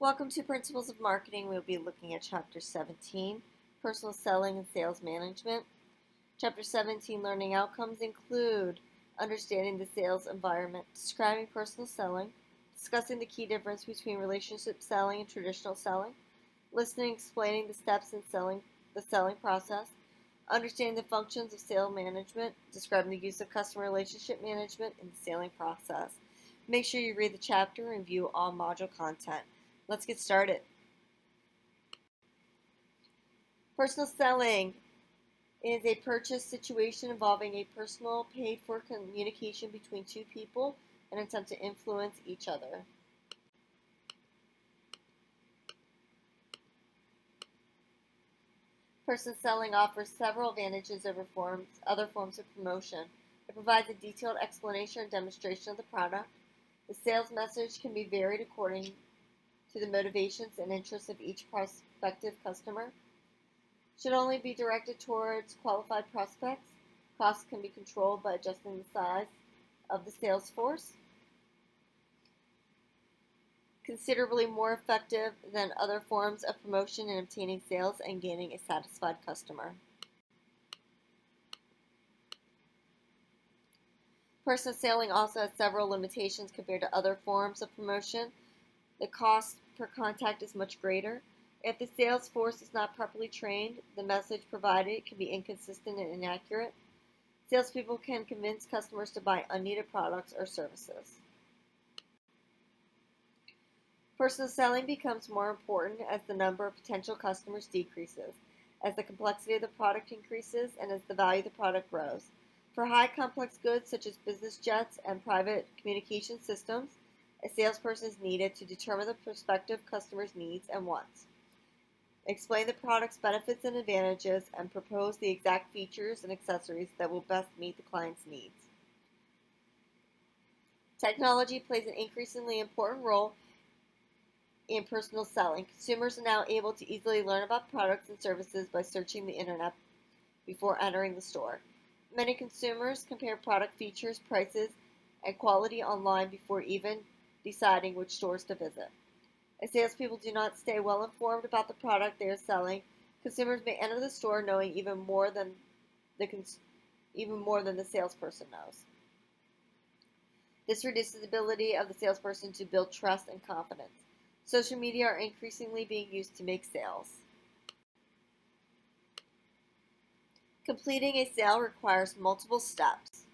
Welcome to Principles of Marketing. We'll be looking at Chapter 17, Personal Selling and Sales Management. Chapter 17 learning outcomes include understanding the sales environment, describing personal selling, discussing the key difference between relationship selling and traditional selling, listening, explaining the steps in the selling process, understanding the functions of sales management, describing the use of customer relationship management in the selling process. Make sure you read the chapter and view all module content. Let's get started. Personal selling is a purchase situation involving a personal, paid-for communication between two people in an attempt to influence each other. Personal selling offers several advantages over other forms of promotion. It provides a detailed explanation and demonstration of the product. The sales message can be varied according to the motivations and interests of each prospective customer. Should only be directed towards qualified prospects. Costs can be controlled by adjusting the size of the sales force. Considerably more effective than other forms of promotion in obtaining sales and gaining a satisfied customer. Personal selling also has several limitations compared to other forms of promotion. The cost per contact is much greater. If the sales force is not properly trained, the message provided can be inconsistent and inaccurate. Salespeople can convince customers to buy unneeded products or services. Personal selling becomes more important as the number of potential customers decreases, as the complexity of the product increases, and as the value of the product grows. For high complex goods such as business jets and private communication systems, a salesperson is needed to determine the prospective customer's needs and wants, explain the product's benefits and advantages, and propose the exact features and accessories that will best meet the client's needs. Technology plays an increasingly important role in personal selling. Consumers are now able to easily learn about products and services by searching the internet before entering the store. Many consumers compare product features, prices, and quality online before even deciding which stores to visit. As salespeople do not stay well informed about the product they are selling, consumers may enter the store knowing even more than the salesperson knows. This reduces the ability of the salesperson to build trust and confidence. Social media are increasingly being used to make sales. Completing a sale requires multiple steps.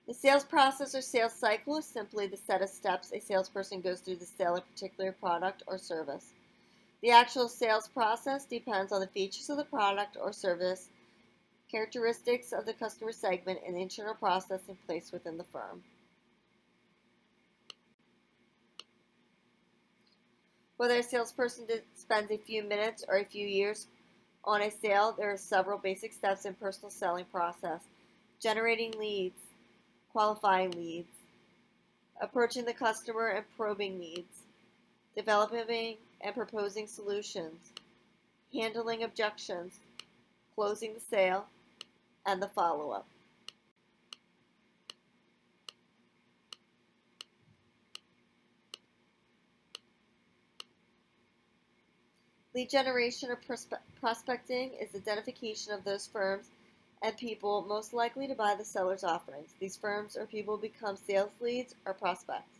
The sales process or sales cycle is simply the set of steps a salesperson goes through to sell a particular product or service. The actual sales process depends on the features of the product or service, characteristics of the customer segment, and the internal process in place within the firm. Whether a salesperson spends a few minutes or a few years on a sale, there are several basic steps in personal selling process: generating leads, qualifying leads, approaching the customer and probing needs, developing and proposing solutions, handling objections, closing the sale, and the follow-up. Lead generation or prospecting is identification of those firms and people most likely to buy the seller's offerings. These firms or people become sales leads or prospects.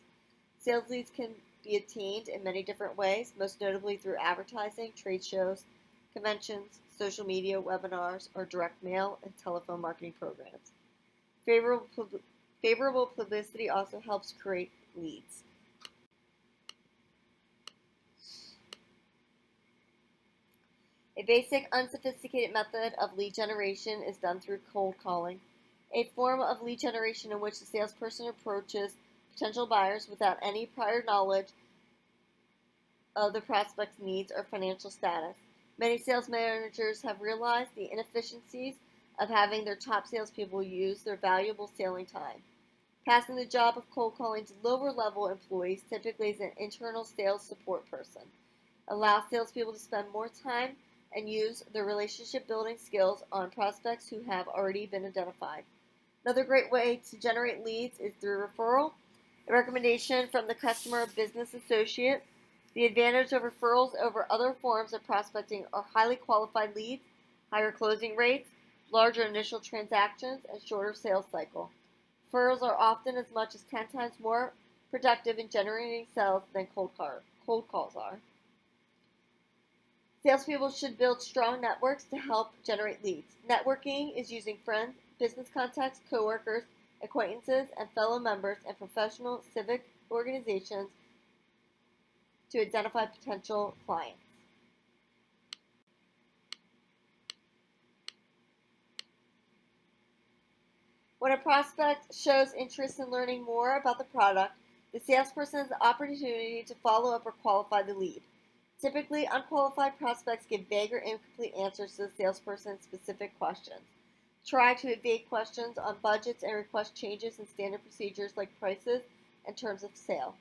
Sales leads can be attained in many different ways, most notably through advertising, trade shows, conventions, social media, webinars, or direct mail and telephone marketing programs. Favorable publicity also helps create leads. A basic, unsophisticated method of lead generation is done through cold calling, a form of lead generation in which the salesperson approaches potential buyers without any prior knowledge of the prospect's needs or financial status. Many sales managers have realized the inefficiencies of having their top salespeople use their valuable selling time. Passing the job of cold calling to lower-level employees, typically as an internal sales support person, allows salespeople to spend more time and use their relationship building skills on prospects who have already been identified. Another great way to generate leads is through referral. A recommendation from the customer or business associate. The advantage of referrals over other forms of prospecting are highly qualified leads, higher closing rates, larger initial transactions, and shorter sales cycle. Referrals are often as much as 10 times more productive in generating sales than cold calls are. Salespeople should build strong networks to help generate leads. Networking is using friends, business contacts, coworkers, acquaintances, and fellow members in professional civic organizations to identify potential clients. When a prospect shows interest in learning more about the product, the salesperson has the opportunity to follow up or qualify the lead. Typically, unqualified prospects give vague or incomplete answers to the salesperson's specific questions. Try to evade questions on budgets and request changes in standard procedures like prices and terms of sale.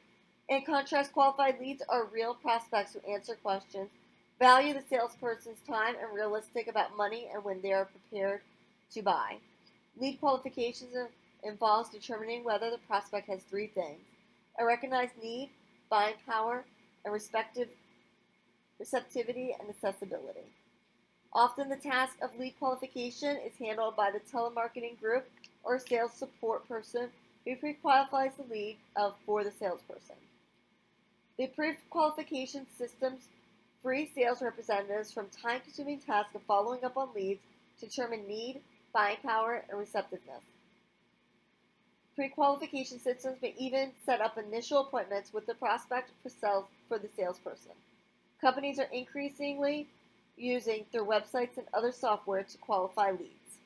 In contrast, qualified leads are real prospects who answer questions, value the salesperson's time, and realistic about money and when they are prepared to buy. Lead qualifications involves determining whether the prospect has three things: a recognized need, buying power, and receptivity and accessibility. Often the task of lead qualification is handled by the telemarketing group or sales support person who pre-qualifies the lead for the salesperson. The pre-qualification systems free sales representatives from time-consuming task of following up on leads to determine need, buying power, and receptiveness. Pre-qualification systems may even set up initial appointments with the prospect for the salesperson. Companies are increasingly using their websites and other software to qualify leads.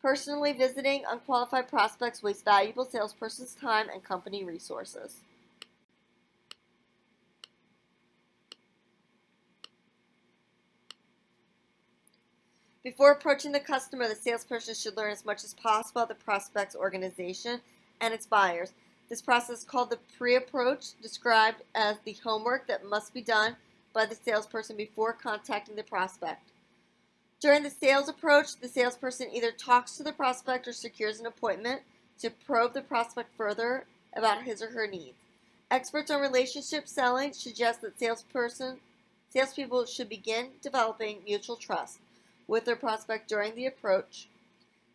Personally visiting unqualified prospects wastes valuable salesperson's time and company resources. Before approaching the customer, the salesperson should learn as much as possible about the prospect's organization and its buyers. This process is called the pre-approach, described as the homework that must be done by the salesperson before contacting the prospect. During the sales approach, the salesperson either talks to the prospect or secures an appointment to probe the prospect further about his or her needs. Experts on relationship selling suggest that salespeople should begin developing mutual trust with their prospect during the approach.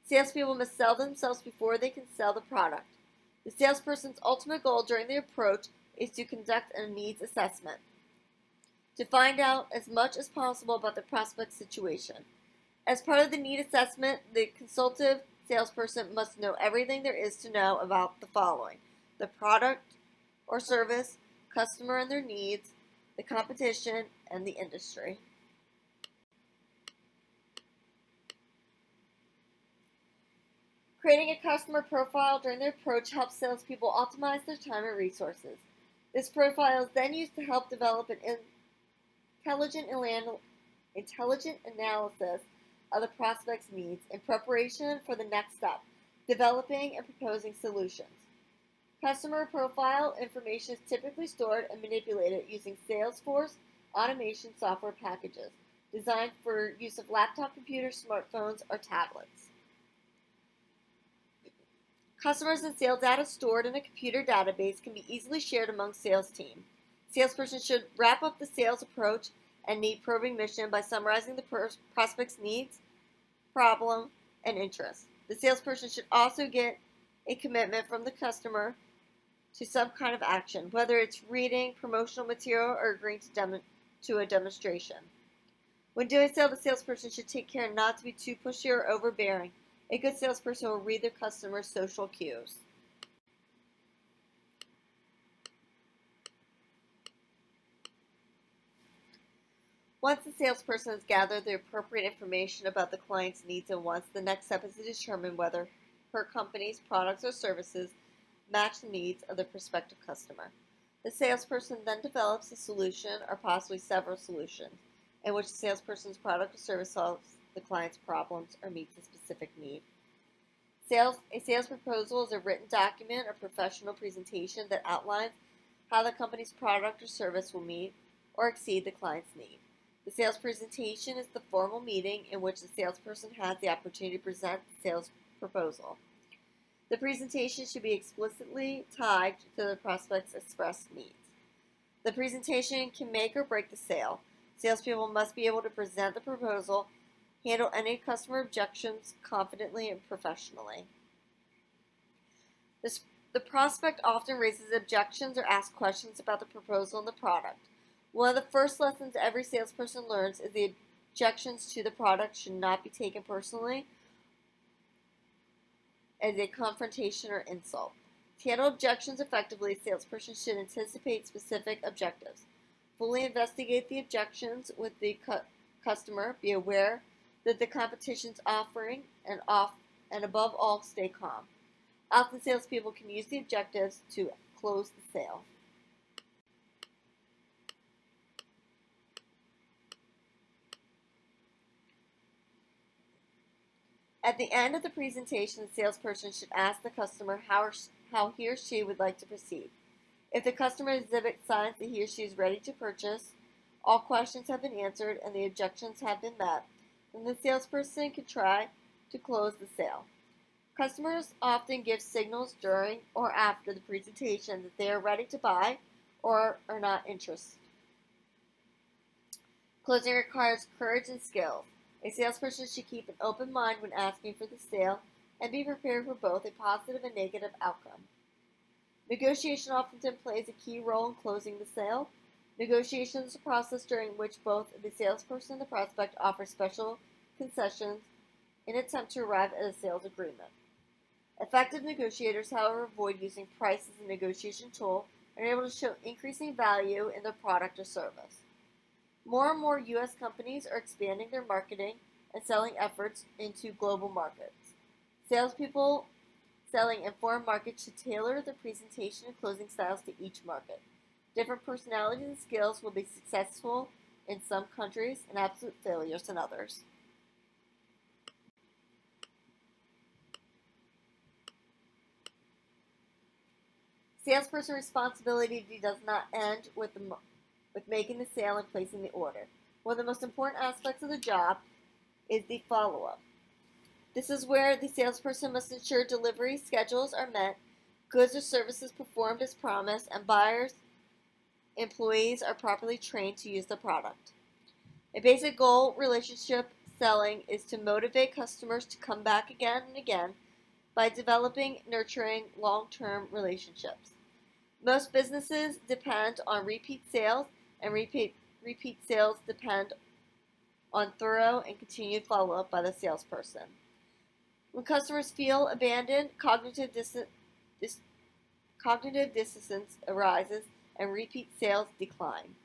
Salespeople must sell themselves before they can sell the product. The salesperson's ultimate goal during the approach is to conduct a needs assessment, to find out as much as possible about the prospect's situation. As part of the need assessment, the consultative salesperson must know everything there is to know about the following: the product or service, customer and their needs, the competition, and the industry. Creating a customer profile during their approach helps salespeople optimize their time and resources. This profile is then used to help develop an intelligent analysis of the prospect's needs in preparation for the next step, developing and proposing solutions. Customer profile information is typically stored and manipulated using Salesforce automation software packages designed for use of laptop computers, smartphones, or tablets. Customers and sales data stored in a computer database can be easily shared among sales team. Salesperson should wrap up the sales approach and need probing mission by summarizing the prospect's needs, problem, and interest. The salesperson should also get a commitment from the customer to some kind of action, whether it's reading promotional material or agreeing to a demonstration. When doing so, the salesperson should take care not to be too pushy or overbearing. A good salesperson will read their customers' social cues. Once the salesperson has gathered the appropriate information about the client's needs and wants, the next step is to determine whether her company's products or services match the needs of the prospective customer. The salesperson then develops a solution or possibly several solutions in which the salesperson's product or service solves the client's problems or meets a specific need. A sales proposal is a written document or professional presentation that outlines how the company's product or service will meet or exceed the client's need. The sales presentation is the formal meeting in which the salesperson has the opportunity to present the sales proposal. The presentation should be explicitly tied to the prospect's expressed needs. The presentation can make or break the sale. Salespeople must be able to present the proposal, handle any customer objections confidently and professionally. The prospect often raises objections or asks questions about the proposal and the product. One of the first lessons every salesperson learns is the objections to the product should not be taken personally as a confrontation or insult. To handle objections effectively, a salesperson should anticipate specific objectives, fully investigate the objections with the customer, be aware that the competition's offering, and above all, stay calm. Often, salespeople can use the objectives to close the sale. At the end of the presentation, the salesperson should ask the customer how he or she would like to proceed. If the customer exhibits signs that he or she is ready to purchase, all questions have been answered, and the objections have been met, then the salesperson can try to close the sale. Customers often give signals during or after the presentation that they are ready to buy or are not interested. Closing requires courage and skill. A salesperson should keep an open mind when asking for the sale and be prepared for both a positive and negative outcome. Negotiation often plays a key role in closing the sale. Negotiation is a process during which both the salesperson and the prospect offer special concessions in an attempt to arrive at a sales agreement. Effective negotiators, however, avoid using price as a negotiation tool and are able to show increasing value in their product or service. More and more U.S. companies are expanding their marketing and selling efforts into global markets. Salespeople selling in foreign markets should tailor their presentation and closing styles to each market. Different personalities and skills will be successful in some countries and absolute failures in others. Salesperson responsibility does not end with making the sale and placing the order. One of the most important aspects of the job is the follow-up. This is where the salesperson must ensure delivery schedules are met, goods or services performed as promised, and buyers, employees are properly trained to use the product. A basic goal relationship selling is to motivate customers to come back again and again by developing, nurturing long-term relationships. Most businesses depend on repeat sales, and repeat sales depend on thorough and continued follow-up by the salesperson. When customers feel abandoned, cognitive dissonance arises and repeat sales decline.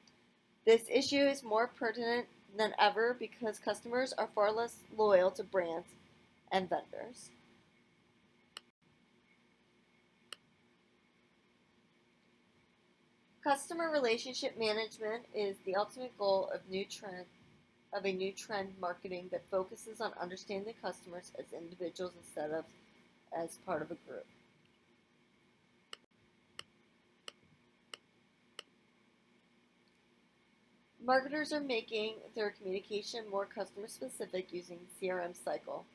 This issue is more pertinent than ever because customers are far less loyal to brands and vendors. Customer relationship management is the ultimate goal of a new trend marketing that focuses on understanding customers as individuals instead of as part of a group. Marketers are making their communication more customer specific using CRM cycle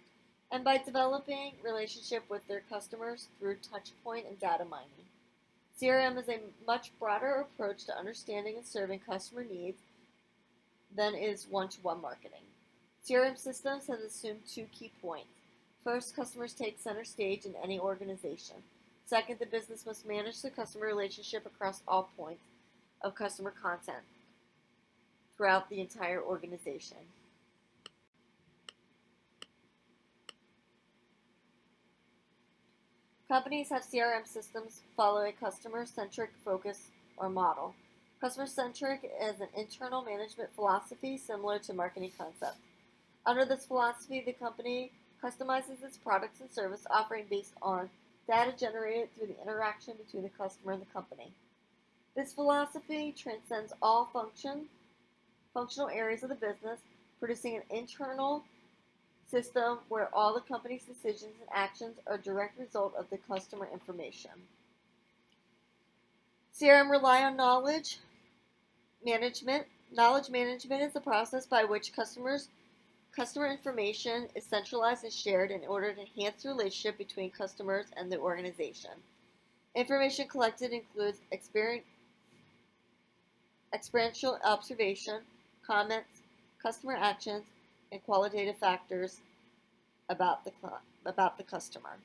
and by developing relationship with their customers through touchpoint and data mining. CRM is a much broader approach to understanding and serving customer needs than is one-to-one marketing. CRM systems have assumed two key points. First, customers take center stage in any organization. Second, the business must manage the customer relationship across all points of customer content throughout the entire organization. Companies have CRM systems follow a customer-centric focus or model. Customer-centric is an internal management philosophy similar to marketing concepts. Under this philosophy, the company customizes its products and service offering based on data generated through the interaction between the customer and the company. This philosophy transcends all functional areas of the business, producing an internal system where all the company's decisions and actions are a direct result of the customer information. CRM rely on knowledge management. Knowledge management is the process by which Customer information is centralized and shared in order to enhance the relationship between customers and the organization. Information collected includes experiential observation, comments, customer actions, and qualitative factors about the customer.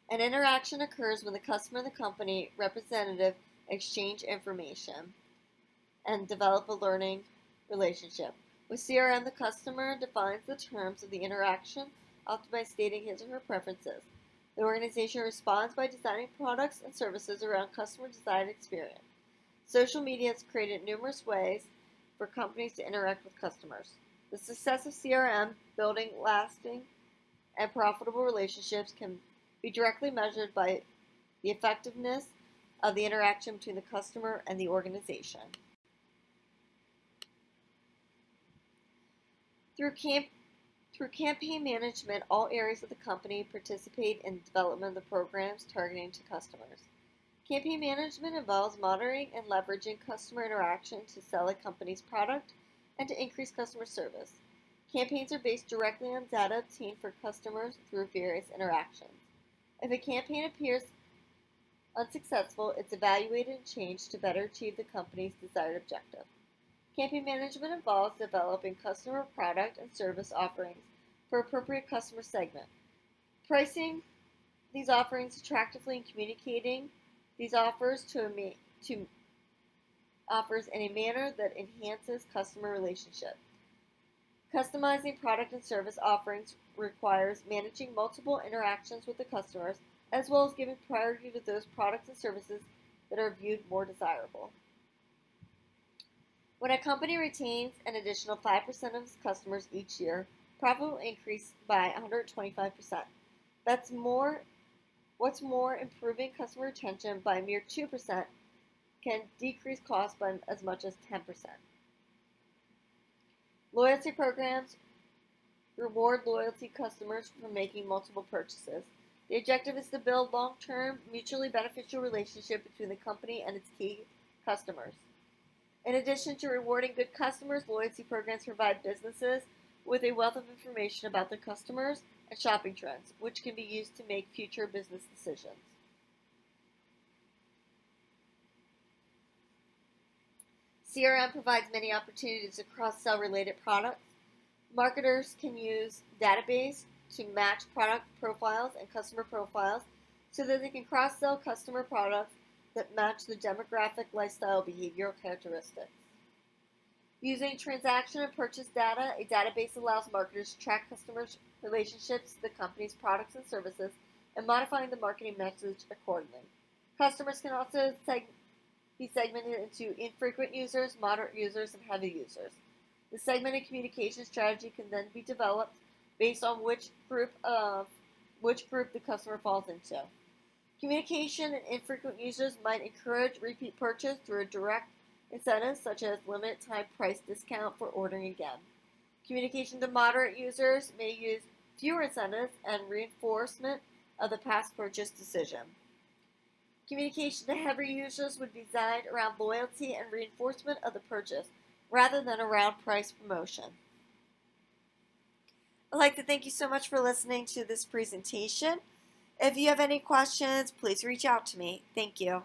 An interaction occurs when the customer and the company representative exchange information and develop a learning relationship. With CRM, the customer defines the terms of the interaction, often by stating his or her preferences. The organization responds by designing products and services around customer desired experience. Social media has created numerous ways for companies to interact with customers. The success of CRM, building lasting and profitable relationships, can be directly measured by the effectiveness of the interaction between the customer and the organization. Through campaign management, all areas of the company participate in the development of the programs targeting to customers. Campaign management involves monitoring and leveraging customer interaction to sell a company's product and to increase customer service. Campaigns are based directly on data obtained for customers through various interactions. If a campaign appears unsuccessful, it's evaluated and changed to better achieve the company's desired objective. Campaign management involves developing customer product and service offerings for appropriate customer segment, pricing these offerings attractively, and communicating these offers offers in a manner that enhances customer relationship. Customizing product and service offerings requires managing multiple interactions with the customers, as well as giving priority to those products and services that are viewed more desirable. When a company retains an additional 5% of its customers each year, profit will increase by 125%. What's more, improving customer retention by a mere 2% can decrease costs by as much as 10%. Loyalty programs reward loyalty customers for making multiple purchases. The objective is to build long-term, mutually beneficial relationship between the company and its key customers. In addition to rewarding good customers, loyalty programs provide businesses with a wealth of information about their customers and shopping trends, which can be used to make future business decisions. CRM provides many opportunities to cross-sell related products. Marketers can use database to match product profiles and customer profiles so that they can cross-sell customer products that match the demographic, lifestyle, behavioral characteristics. Using transaction and purchase data, a database allows marketers to track customers' relationships to the company's products and services and modifying the marketing message accordingly. Customers can also be segmented into infrequent users, moderate users, and heavy users. The segmented communication strategy can then be developed based on which group the customer falls into. Communication and infrequent users might encourage repeat purchase through a direct incentives such as limited time price discount for ordering again. Communication to moderate users may use fewer incentives and reinforcement of the past purchase decision. Communication to heavy users would be designed around loyalty and reinforcement of the purchase rather than around price promotion. I'd like to thank you so much for listening to this presentation. If you have any questions, please reach out to me. Thank you.